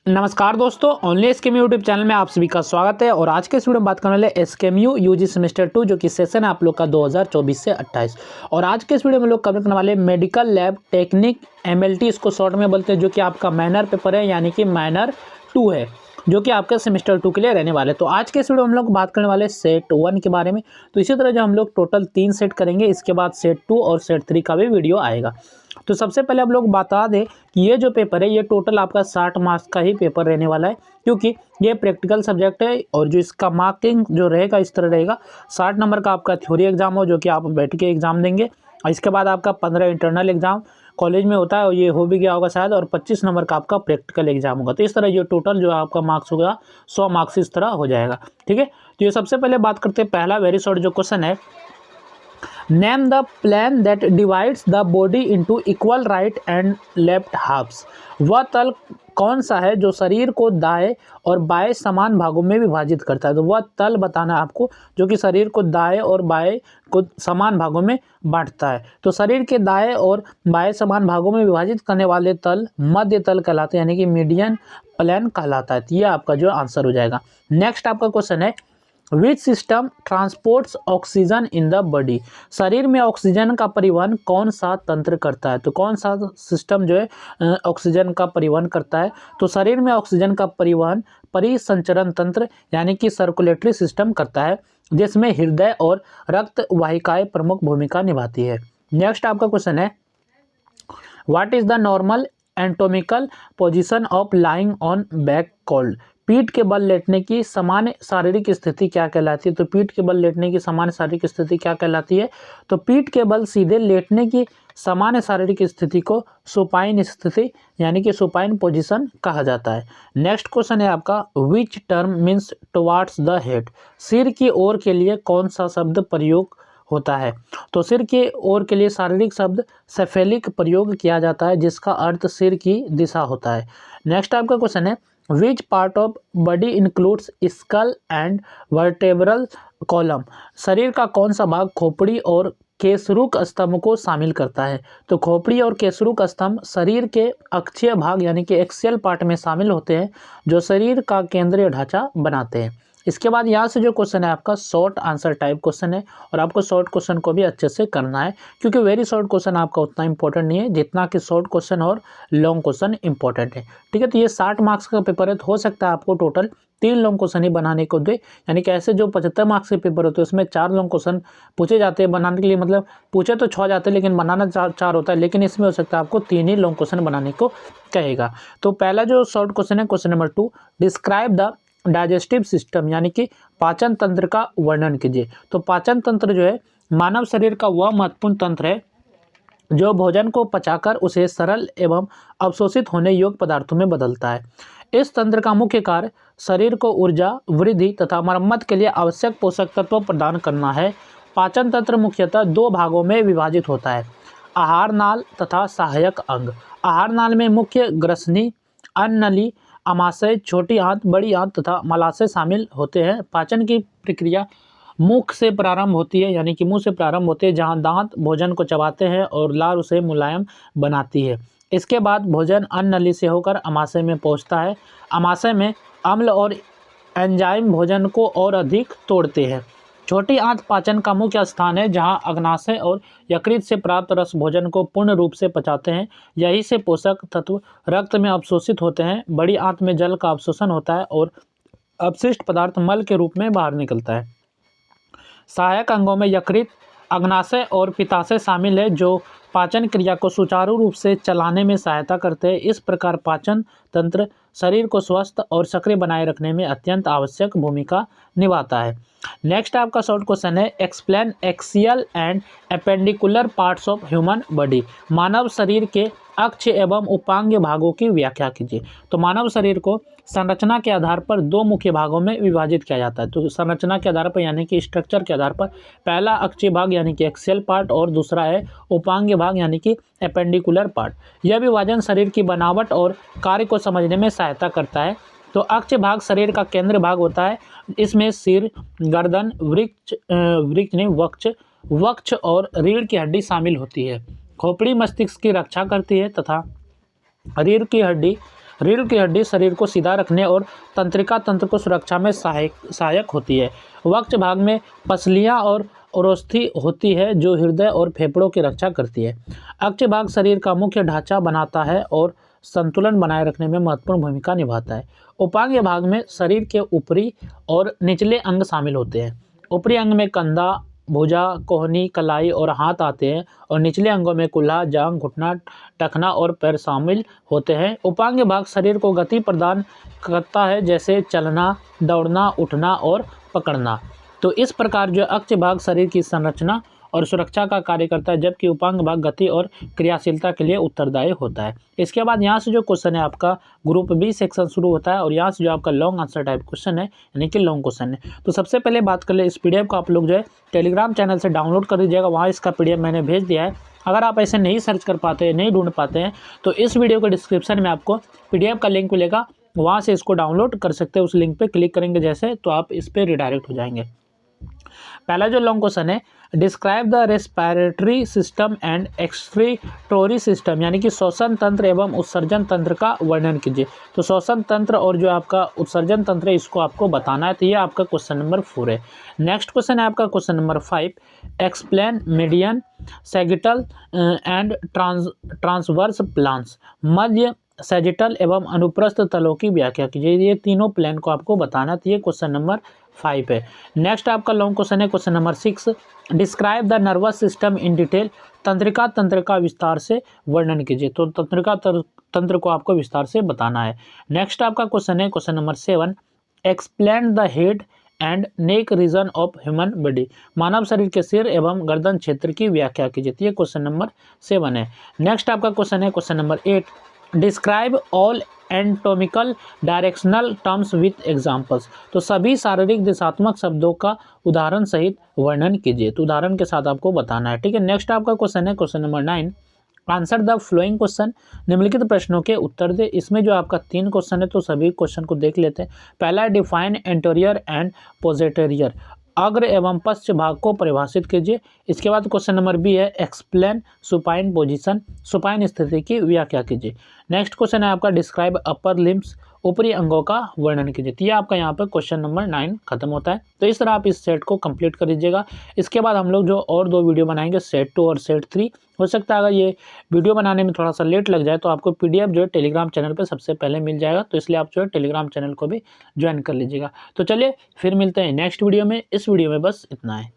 नमस्कार दोस्तों, only SKM YouTube channel में आप सभी का स्वागत है। और आज के इस वीडियो में बात करने वाले एसकेएम यूजी सेमेस्टर 2 जो कि सेशन है आप लोग का 2024 से 28। और आज के इस वीडियो में लोग कवर करने वाले मेडिकल लैब टेक्निक एमएलटी, इसको शॉर्ट में बोलते हैं, जो कि आपका माइनर पेपर है, यानी कि माइनर 2 है, जो कि आपके सेमेस्टर 2 के लिए रहने वाले। तो आज के इस वीडियो में हम लोग बात करने वाले सेट 1 के बारे में। तो इसी तरह जो हम लोग टोटल 3 सेट करेंगे, इसके बाद सेट 2 और सेट 3 का भी वीडियो आएगा। तो सबसे पहले हम लोग बता दें कि ये जो पेपर है ये टोटल आपका 60 मार्क्स का ही पेपर रहने वाला है, क्योंकि ये प्रैक्टिकल सब्जेक्ट है। और जो इसका मार्किंग जो रहेगा इस तरह रहेगा, 60 नंबर का आपका थ्योरी एग्जाम हो, जो कि आप बैठ के एग्जाम देंगे, और इसके बाद आपका 15 इंटरनल एग्जाम कॉलेज में होता है, और ये हो भी गया होगा शायद, और 25 नंबर का आपका प्रैक्टिकल एग्जाम होगा। तो इस तरह ये टोटल जो आपका मार्क्स होगा 100 मार्क्स इस तरह हो जाएगा। ठीक है, तो ये सबसे पहले बात करते हैं, पहला वेरी शॉर्ट जो क्वेश्चन है, name the plane that divides the body into equal right and left halves. वह तल कौन सा है जो शरीर को दाएं और बाएं समान भागों में विभाजित करता है। तो वह तल बताना है आपको जो कि शरीर को दाएं और बाएं को समान भागों में बांटता है। तो शरीर के दाएं और बाएं समान भागों में विभाजित करने वाले तल मध्य तल कहलाते हैं, यानी कि मीडियन प्लेन कहलाता है। तो ये आपका जो आंसर हो जाएगा। नेक्स्ट आपका क्वेश्चन है, which system transports oxygen in the body. शरीर में ऑक्सीजन का परिवहन कौन सा तंत्र करता है। तो कौन सा सिस्टम जो है ऑक्सीजन का परिवहन करता है। तो शरीर में ऑक्सीजन का परिवहन परिसंचरण तंत्र यानी कि सर्कुलेटरी सिस्टम करता है, जिसमें हृदय और रक्त वाहिकाएं प्रमुख भूमिका निभाती है। नेक्स्ट आपका क्वेश्चन है, what is the normal anatomical position of lying on back called. पीठ के बल लेटने की सामान्य शारीरिक स्थिति क्या कहलाती है। तो पीठ के बल लेटने की सामान्य शारीरिक स्थिति क्या कहलाती है। तो पीठ के बल सीधे लेटने की सामान्य शारीरिक स्थिति को सुपाइन स्थिति यानी कि सुपाइन पोजीशन कहा जाता है। नेक्स्ट क्वेश्चन है आपका, which term means towards the head. सिर की ओर के लिए कौन सा शब्द प्रयोग होता है। तो सिर के ओर के लिए शारीरिक शब्द सेफेलिक प्रयोग किया जाता है, जिसका अर्थ सिर की दिशा होता है। नेक्स्ट आपका क्वेश्चन है, which part of body includes skull and vertebral column. शरीर का कौन सा भाग खोपड़ी और केसरूक स्तंभ को शामिल करता है। तो खोपड़ी और केसरूक स्तंभ शरीर के अक्षीय भाग यानी कि एक्सियल पार्ट में शामिल होते हैं, जो शरीर का केंद्रीय ढांचा बनाते हैं। इसके बाद यहाँ से जो क्वेश्चन है आपका शॉर्ट आंसर टाइप क्वेश्चन है, और आपको शॉर्ट क्वेश्चन को भी अच्छे से करना है, क्योंकि वेरी शॉर्ट क्वेश्चन आपका उतना इंपॉर्टेंट नहीं है जितना कि शॉर्ट क्वेश्चन और लॉन्ग क्वेश्चन इंपॉर्टेंट है। ठीक है, तो ये 60 मार्क्स का पेपर है, तो हो सकता है आपको टोटल 3 लॉन्ग क्वेश्चन ही बनाने को दे, यानी कि ऐसे जो 75 मार्क्स के पेपर होते हैं उसमें 4 लॉन्ग क्वेश्चन पूछे जाते हैं बनाने के लिए, मतलब पूछे तो 6 जाते हैं लेकिन बनाना 4 होता है, लेकिन इसमें हो सकता है आपको 3 ही लॉन्ग क्वेश्चन बनाने को कहेगा। तो पहला जो शॉर्ट क्वेश्चन है, question number 2, describe the digestive system यानी कि पाचन तंत्र का वर्णन कीजिए। तो पाचन तंत्र जो है मानव शरीर का वह महत्वपूर्ण तंत्र है जो भोजन को पचाकर उसे सरल एवं अवशोषित होने योग्य पदार्थों में बदलता है। इस तंत्र का मुख्य कार्य शरीर को ऊर्जा, वृद्धि तथा मरम्मत के लिए आवश्यक पोषक तत्व प्रदान करना है। पाचन तंत्र मुख्यतः 2 भागों में विभाजित होता है, आहार नाल तथा सहायक अंग। आहार नाल में मुख्य ग्रसनी, अन्न नली, आमाशय, छोटी आंत, बड़ी आंत तथा मलाशय शामिल होते हैं। पाचन की प्रक्रिया मुख से प्रारंभ होती है, यानी कि मुंह से प्रारंभ होते हैं, जहां दांत भोजन को चबाते हैं और लार उसे मुलायम बनाती है। इसके बाद भोजन अन्न नली से होकर आमाशय में पहुंचता है। आमाशय में अम्ल और एंजाइम भोजन को और अधिक तोड़ते हैं। छोटी आंत पाचन का मुख्य स्थान है, जहां अग्नाशय और यकृत से प्राप्त रस भोजन को पूर्ण रूप से पचाते हैं। यही से पोषक तत्व रक्त में अवशोषित होते हैं। बड़ी आंत में जल का अवशोषण होता है और अपशिष्ट पदार्थ मल के रूप में बाहर निकलता है। सहायक अंगों में यकृत, अग्नाशय और पित्ताशय शामिल है, जो पाचन क्रिया को सुचारू रूप से चलाने में सहायता करते हैं। इस प्रकार पाचन तंत्र शरीर को स्वस्थ और सक्रिय बनाए रखने में अत्यंत आवश्यक भूमिका निभाता है। नेक्स्ट आपका शॉर्ट क्वेश्चन है, explain axial and appendicular parts of human body. मानव शरीर के अक्ष एवं उपांग भागों की व्याख्या कीजिए। तो मानव शरीर को संरचना के आधार पर 2 मुख्य भागों में विभाजित किया जाता है। तो संरचना के आधार पर यानी कि स्ट्रक्चर के आधार पर पहला अक्षीय भाग यानी कि एक्सियल पार्ट, और दूसरा है उपांग भाग यानी कि एपेंडिकुलर पार्ट। यह विभाजन शरीर की बनावट और कार्य को समझने में सहायता करता है। तो अक्ष भाग शरीर का केंद्र भाग होता है। इसमें सिर, गर्दन, वक्ष और रीढ़ की हड्डी शामिल होती है। खोपड़ी मस्तिष्क की रक्षा करती है तथा रीढ़ की हड्डी रीढ़ की हड्डी शरीर को सीधा रखने और तंत्रिका तंत्र को सुरक्षा में सहायक होती है। वक्ष भाग में पसलियाँ और औरस्थि होती है जो हृदय और फेफड़ों की रक्षा करती है। अक्ष भाग शरीर का मुख्य ढांचा बनाता है और संतुलन बनाए रखने में महत्वपूर्ण भूमिका निभाता है। उपांग भाग में शरीर के ऊपरी और निचले अंग शामिल होते हैं। ऊपरी अंग में कंधा, भुजा, कोहनी, कलाई और हाथ आते हैं और निचले अंगों में कुल्हा, जांघ, घुटना, टखना और पैर शामिल होते हैं। उपांग भाग शरीर को गति प्रदान करता है, जैसे चलना, दौड़ना, उठना और पकड़ना। तो इस प्रकार जो अक्ष भाग शरीर की संरचना और सुरक्षा का कार्य करता है, जबकि उपांग भाग गति और क्रियाशीलता के लिए उत्तरदायी होता है। इसके बाद यहाँ से जो क्वेश्चन है आपका ग्रुप बी सेक्शन शुरू होता है और यहाँ से जो आपका लॉन्ग आंसर टाइप क्वेश्चन है, यानी कि लॉन्ग क्वेश्चन है। तो सबसे पहले बात कर ले, इस पीडीएफ को आप लोग जो है टेलीग्राम चैनल से डाउनलोड कर दीजिएगा, वहाँ इसका पीडीएफ मैंने भेज दिया है। अगर आप ऐसे नहीं सर्च कर पाते हैं, नहीं ढूंढ पाते हैं, तो इस वीडियो के डिस्क्रिप्शन में आपको पीडीएफ का लिंक मिलेगा, वहाँ से इसको डाउनलोड कर सकते हैं। उस लिंक पे क्लिक करेंगे जैसे, तो आप इस पर रिडायरेक्ट हो जाएंगे। पहला जो लॉन्ग क्वेश्चन है, describe the respiratory system and एक्सक्रीटोरी system, यानी कि श्वसन तंत्र एवं उत्सर्जन तंत्र का वर्णन कीजिए। तो श्वसन तंत्र और जो आपका उत्सर्जन तंत्र है, इसको आपको बताना है। तो ये आपका क्वेश्चन नंबर 4 है। नेक्स्ट क्वेश्चन है आपका question number 5, explain median, sagittal and transverse plans, Madhya, sagittal एवं अनुप्रस्थ तलों की व्याख्या कीजिए। ये तीनों प्लान को आपको बताना। तो ये क्वेश्चन नंबर 5 है। नेक्स्ट आपका लॉन्ग क्वेश्चन है question number 6, describe the nervous system in detail, तंत्रिका तंत्र का विस्तार से वर्णन कीजिए। तो तंत्रिका तंत्र को आपको विस्तार से बताना है। नेक्स्ट आपका क्वेश्चन है question number 7, explain the head and neck region of human body, मानव शरीर के सिर एवं गर्दन क्षेत्र की व्याख्या कीजिए। ये क्वेश्चन नंबर 7 है। नेक्स्ट आपका क्वेश्चन है question number 8, describe all anatomical directional terms with examples, तो सभी शारीरिक दिशात्मक शब्दों का उदाहरण सहित वर्णन कीजिए। तो उदाहरण के साथ आपको बताना है, ठीक है। नेक्स्ट आपका क्वेश्चन है question number 9, answer the flowing question, निम्नलिखित प्रश्नों के उत्तर दे। इसमें जो आपका 3 क्वेश्चन है, तो सभी क्वेश्चन को देख लेते हैं। पहला है डिफाइन एंटीरियर एंड पोस्टीरियर, अग्र एवं पश्च भाग को परिभाषित कीजिए। इसके बाद क्वेश्चन नंबर बी है एक्सप्लेन सुपाइन पोजीशन, सुपाइन स्थिति की व्याख्या कीजिए। नेक्स्ट क्वेश्चन है आपका डिस्क्राइब अपर लिम्स, ऊपरी अंगों का वर्णन कीजिए। तो ये आपका यहाँ पर क्वेश्चन नंबर 9 खत्म होता है। तो इस तरह आप इस सेट को कंप्लीट कर दीजिएगा। इसके बाद हम लोग जो और 2 वीडियो बनाएंगे, सेट 2 और सेट 3। हो सकता है अगर ये वीडियो बनाने में थोड़ा सा लेट लग जाए, तो आपको पीडीएफ जो है टेलीग्राम चैनल पर सबसे पहले मिल जाएगा। तो इसलिए आप जो है टेलीग्राम चैनल को भी ज्वाइन कर लीजिएगा। तो चलिए फिर मिलते हैं नेक्स्ट वीडियो में। इस वीडियो में बस इतना है।